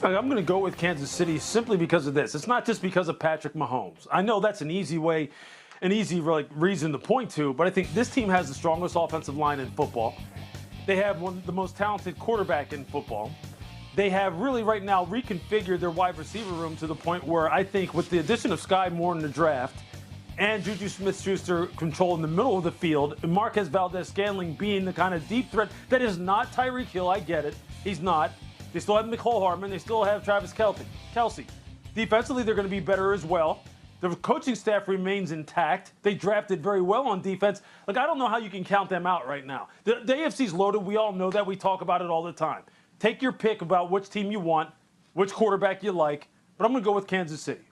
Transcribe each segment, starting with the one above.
I'm going to go with Kansas City simply because of this. It's not just because of Patrick Mahomes. I know that's an easy reason to point to, but I think this team has the strongest offensive line in football. They have one of the most talented quarterback in football. They have really right now reconfigured their wide receiver room to the point where I think with the addition of Skyy Moore in the draft and Juju Smith-Schuster controlling the middle of the field, and Marquez Valdez-Scantling being the kind of deep threat that is not Tyreek Hill, I get it. He's not. They still have Mecole Hardman. They still have Travis Kelce. Defensively, they're going to be better as well. The coaching staff remains intact. They drafted very well on defense. Like, I don't know how you can count them out right now. The AFC's loaded. We all know that. We talk about it all the time. Take your pick about which team you want, which quarterback you like, but I'm going to go with Kansas City.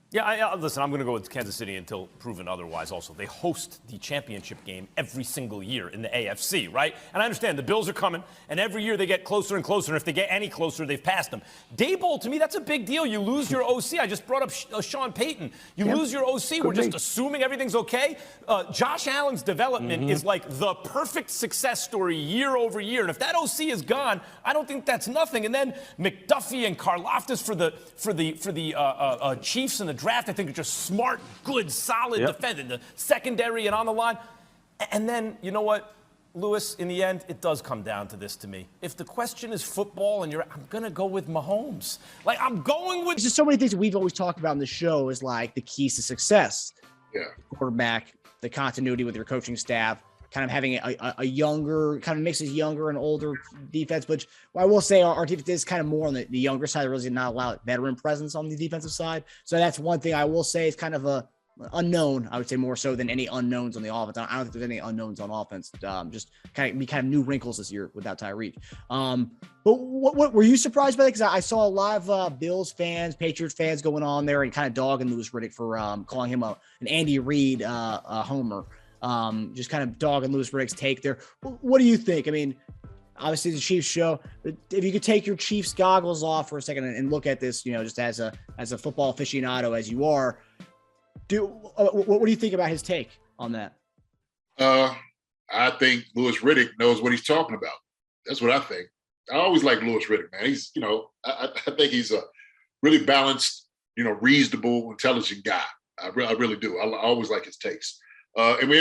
Yeah, listen, I'm going to go with Kansas City until proven otherwise also. They host the championship game every single year in the AFC, right? And I understand the Bills are coming, and every year they get closer and closer, and if they get any closer, they've passed them. Daboll, to me, that's a big deal. You lose your OC. I just brought up Sean Payton. You lose your OC. We're just assuming everything's okay. Josh Allen's development is like the perfect success story year over year, and if that OC is gone, I don't think that's nothing. And then McDuffie and Karlaftis for the Chiefs and the draft, I think, are just smart, good, solid defending the secondary and on the line. And then, you know what, Lewis, in the end, it does come down to this to me. If the question is football and I'm going to go with Mahomes. Like, I'm going with... There's just so many things that we've always talked about in the show is like the keys to success. Yeah. Quarterback, the continuity with your coaching staff, kind of having a younger, kind of mixes younger and older defense. But I will say our defense is kind of more on the younger side. There really not a lot of veteran presence on the defensive side. So that's one thing I will say is kind of a unknown, I would say more so than any unknowns on the offense. I don't think there's any unknowns on offense. Just kind of new wrinkles this year without Tyreek. But what were you surprised by that? Because I saw a lot of Bills fans, Patriots fans going on there and kind of dogging Louis Riddick for calling him an Andy Reid homer. Just kind of dogging Louis Riddick's take there. What do you think? I mean, obviously the Chiefs show, but if you could take your Chiefs goggles off for a second and look at this, just as a football aficionado as you are, what do you think about his take on that? I think Louis Riddick knows what he's talking about. That's what I think. I always like Louis Riddick, man. He's, I think he's a really balanced, reasonable, intelligent guy. I really do. I always like his takes. And we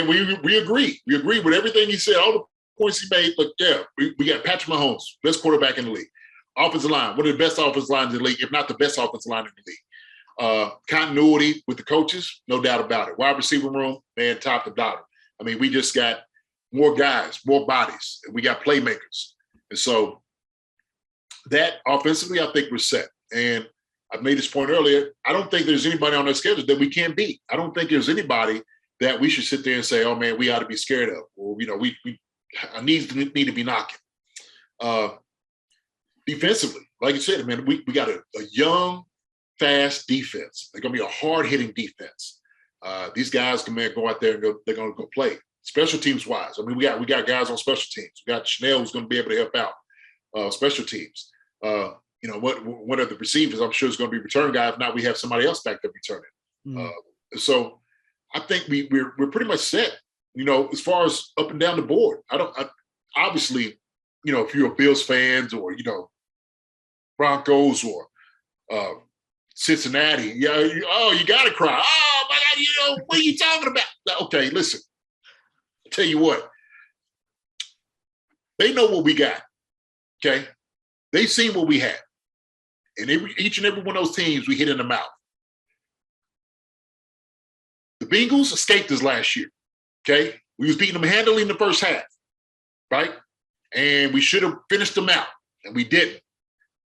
agree. We agree with everything he said, all the points he made. Look, yeah, we got Patrick Mahomes, best quarterback in the league. Offensive line, one of the best offensive lines in the league, if not the best offensive line in the league. Continuity with the coaches, no doubt about it. Wide receiver room, man, top to bottom. I mean, we just got more guys, more bodies, and we got playmakers. And so that offensively, I think we're set. And I made this point earlier. I don't think there's anybody on their schedule that we can't beat. I don't think there's anybody that we should sit there and say, oh man, we ought to be scared of, or our knees need to be knocking. Defensively, like you said, man, we got a young, fast defense. They're gonna be a hard-hitting defense. These guys can go out there and they're gonna go play. Special teams wise, I mean, we got guys on special teams. We got Chanel who's gonna be able to help out special teams. One of the receivers, I'm sure is gonna be return guy. If not, we have somebody else back there returning. So I think we're pretty much set, as far as up and down the board. Obviously, if you're a Bills fans or, Broncos or Cincinnati, you got to cry. Oh, my God, what are you talking about? Okay, listen, I'll tell you what. They know what we got, okay? They've seen what we have. And each and every one of those teams, we hit in the mouth. The Bengals escaped us last year, okay? We was beating them handily in the first half, right? And we should have finished them out, and we didn't.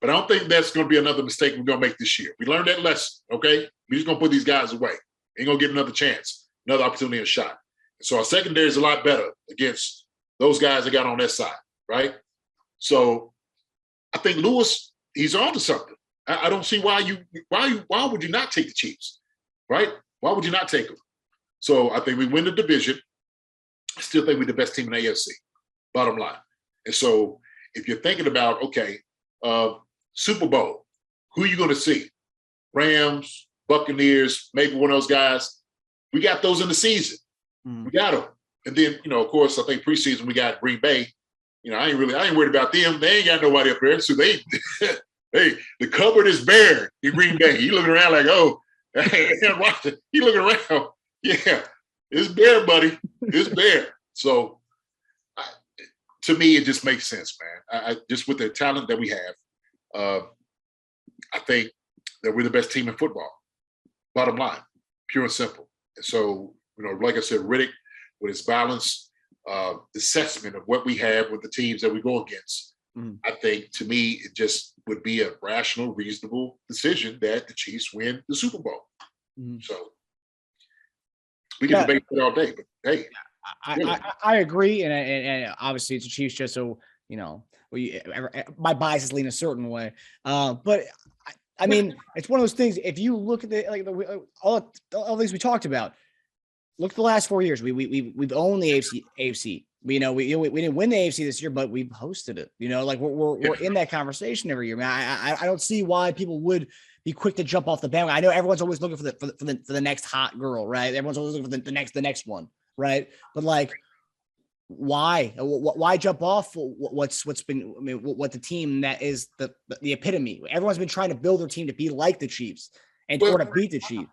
But I don't think that's going to be another mistake we're going to make this year. We learned that lesson, okay? We're just going to put these guys away. Ain't going to get another chance, another opportunity and shot. And so our secondary is a lot better against those guys that got on that side, right? So I think Lewis, he's on to something. I don't see why would you not take the Chiefs, right? Why would you not take them? So I think we win the division. I still think we're the best team in the AFC, bottom line. And so if you're thinking about, okay, Super Bowl, who are you going to see? Rams, Buccaneers, maybe one of those guys. We got those in the season. We got them. And then, of course, I think preseason we got Green Bay. I ain't worried about them. They ain't got nobody up there. So they the cupboard is bare in Green Bay. He looking around like, oh, he looking around. Yeah, it's bare, buddy. It's bare. So to me, it just makes sense, man. I just with the talent that we have, I think that we're the best team in football. Bottom line, pure and simple. And so, like I said, Riddick, with his balanced assessment of what we have with the teams that we go against, I think, to me, it just would be a rational, reasonable decision that the Chiefs win the Super Bowl. So we can debate it all day, but hey. I agree, and obviously it's the Chiefs, just so my biases lean a certain way. But I mean, it's one of those things. If you look at all the things we talked about, look at the last 4 years. We've owned the AFC. We didn't win the AFC this year, but we've hosted it. We're in that conversation every year. Man, I don't see why people would be quick to jump off the bandwagon. I know everyone's always looking for the next hot girl, right? Everyone's always looking for the next one, right? But like, why jump off what's been? I mean, what the team that is the epitome. Everyone's been trying to build their team to be like the Chiefs or to beat the Chiefs.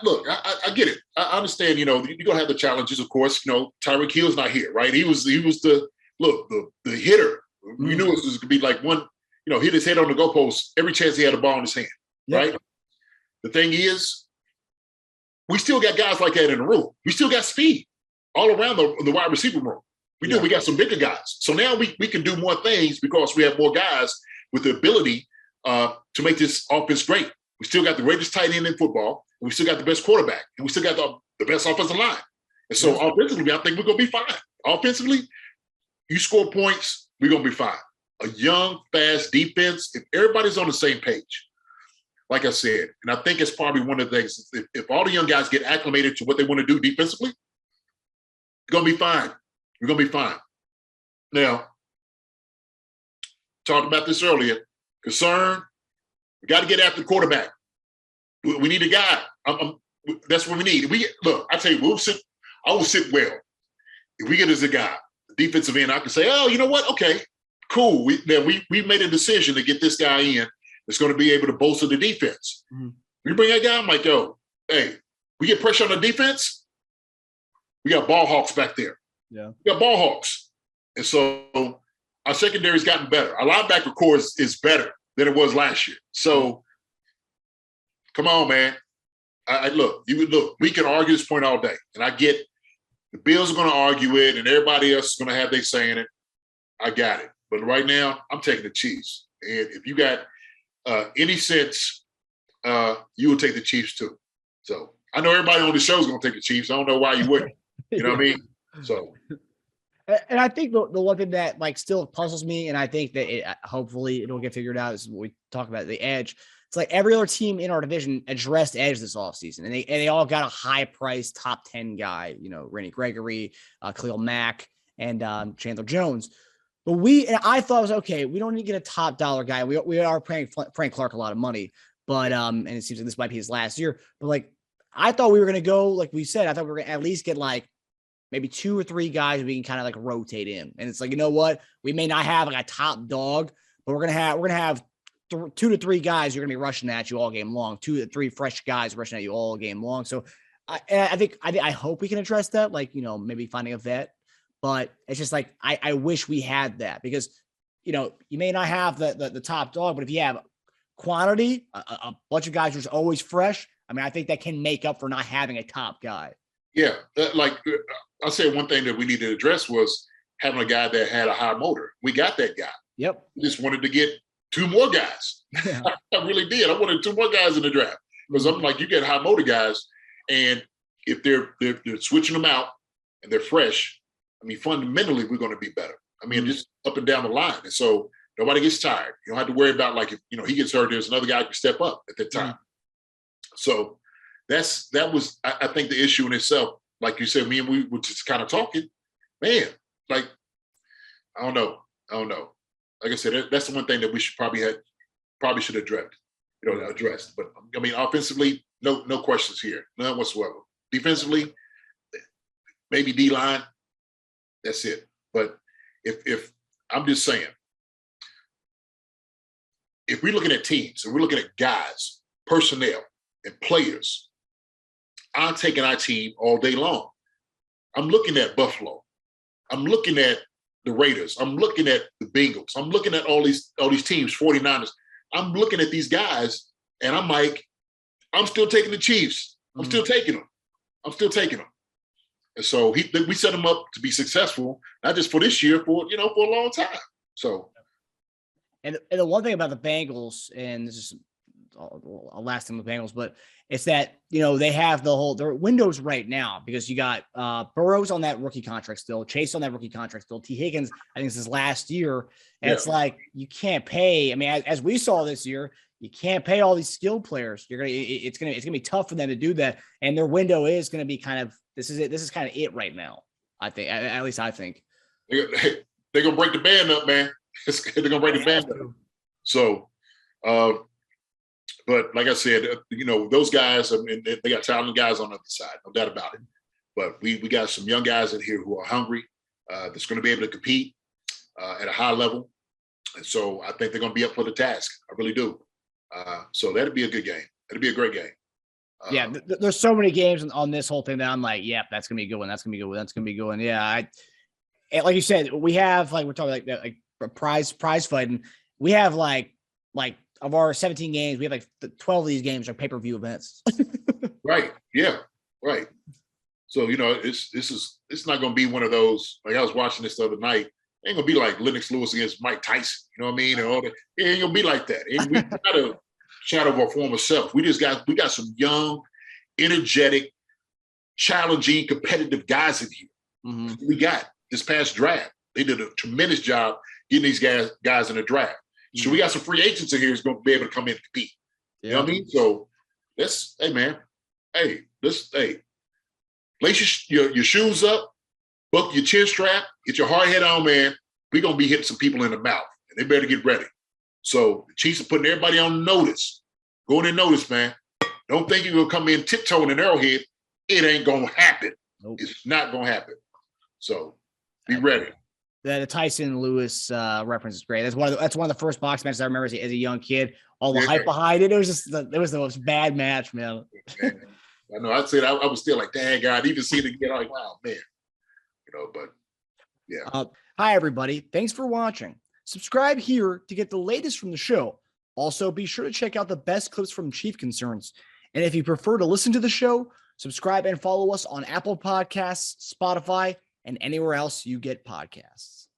Look, I get it. I understand. You're gonna have the challenges, of course. Tyreek Hill's not here, right? He was the hitter. We knew it was gonna be like one. Hit his head on the goalpost every chance he had a ball in his hand, right? The thing is, we still got guys like that in the room. We still got speed all around the wide receiver room. We do. We got some bigger guys. So now we can do more things because we have more guys with the ability to make this offense great. We still got the greatest tight end in football. And we still got the best quarterback. And we still got the best offensive line. And so offensively, I think we're going to be fine. Offensively, you score points, we're going to be fine. A young, fast defense, if everybody's on the same page, like I said, and I think it's probably one of the things, if all the young guys get acclimated to what they want to do defensively, you're going to be fine. You're going to be fine. Now, talked about this earlier, concern, we got to get after the quarterback. We need a guy. That's what we need. Look, I tell you, I will sit well. If we get as a guy, defensive end, I can say, oh, you know what? Okay, cool. We made a decision to get this guy in that's going to be able to bolster the defense. We bring that guy, I'm like, yo, hey, we get pressure on the defense, we got ball hawks back there. Yeah. We got ball hawks. And so our secondary's gotten better. Our linebacker core is better than it was last year. So come on, man. Look, we can argue this point all day. And I get the Bills are going to argue it and everybody else is going to have their say in it. I got it. But right now, I'm taking the Chiefs. And if you got any sense, you will take the Chiefs too. So I know everybody on the show is going to take the Chiefs. I don't know why you wouldn't. You know what I mean? So. And I think the one thing that still puzzles me, and I think that hopefully it'll get figured out, is what we talk about, the edge. It's like every other team in our division addressed edge this offseason, and they all got a high price top 10 guy, Randy Gregory, Khalil Mack, and Chandler Jones. But I thought it was okay. We don't need to get a top dollar guy. We are paying Frank Clark a lot of money, but and it seems like this might be his last year. But I thought we were going to go, like we said, I thought we were going to at least get maybe 2 or 3 guys we can kind of rotate in. And it's you know what? We may not have a top dog, but we're going to have 2 to 3 guys who are going to be rushing at you all game long. 2 to 3 fresh guys rushing at you all game long. So I hope we can address that, maybe finding a vet. But it's just I wish we had that, because, you may not have the top dog, but if you have quantity, a bunch of guys who's always fresh, I think that can make up for not having a top guy. Yeah. I'll say one thing that we needed to address was having a guy that had a high motor. We got that guy. Yep. We just wanted to get 2 more guys. Yeah. I really did. I wanted 2 more guys in the draft, because I'm you get high motor guys, and if they're switching them out and they're fresh, fundamentally, we're going to be better. Just up and down the line. And so nobody gets tired. You don't have to worry about if he gets hurt, there's another guy who can step up at that time. So that was, I think, the issue in itself. Like you said, me and we were just kind of talking, man, I don't know. Like I said, that's the one thing that we should probably should have addressed. But offensively, no questions here, none whatsoever. Defensively, maybe D-line, that's it. But if I'm just saying, if we're looking at teams and we're looking at guys, personnel, and players, I'm taking our team all day long. I'm looking at Buffalo. I'm looking at the Raiders. I'm looking at the Bengals. I'm looking at all these teams, 49ers. I'm looking at these guys, and I'm like, I'm still taking the Chiefs. I'm still taking them. I'm still taking them. And so we set them up to be successful, not just for this year, for a long time. So, and the one thing about the Bengals, and this is a last thing with Bengals, but it's that they have their windows right now because you got Burrow's on that rookie contract still, Chase on that rookie contract still, T. Higgins, I think this is last year, and it's like you can't pay. I mean, as we saw this year, you can't pay all these skilled players. It's gonna be tough for them to do that, and their window is gonna be kind of this is it. This is kind of it right now. I think, at least I think they're gonna break the band up, man. They're gonna break the band up. So, but like I said, those guys, they got talented guys on the other side, no doubt about it. But we got some young guys in here who are hungry, that's going to be able to compete at a high level. And so I think they're going to be up for the task. I really do. So that'd be a good game. It'd be a great game. There's so many games on this whole thing that I'm like, yeah, that's going to be a good one. That's going to be a good one. That's going to be a good one. Yeah. Like you said, we have, like, we're talking like prize fighting. We have like of our 17 games, we have like 12 of these games are pay-per-view events. Right. Yeah. Right. So, it's not going to be one of those, like I was watching this the other night. It ain't going to be like Lennox Lewis against Mike Tyson. You know what I mean? And all that. It ain't going to be like that. We got a shadow of our former self. We got some young, energetic, challenging, competitive guys in here. Mm-hmm. We got this past draft. They did a tremendous job getting these guys in the draft. So we got some free agents in here who's going to be able to come in and compete. You know what I mean? So lace your shoes up, buckle your chin strap, get your hard head on, man. We're going to be hitting some people in the mouth, and they better get ready. So the Chiefs are putting everybody on notice. Go in and notice, man. Don't think you're going to come in tiptoeing an Arrowhead. It ain't going to happen. Nope. It's not going to happen. So be ready. The Tyson Lewis reference is great. That's one of the first box matches I remember as a young kid. All the hype behind it. It was the most bad match, man. I know. I'd say I was still like, dang, God, even seeing it again, I'm like, wow, man. But yeah. Hi, everybody. Thanks for watching. Subscribe here to get the latest from the show. Also, be sure to check out the best clips from Chief Concerns. And if you prefer to listen to the show, subscribe and follow us on Apple Podcasts, Spotify, and anywhere else you get podcasts.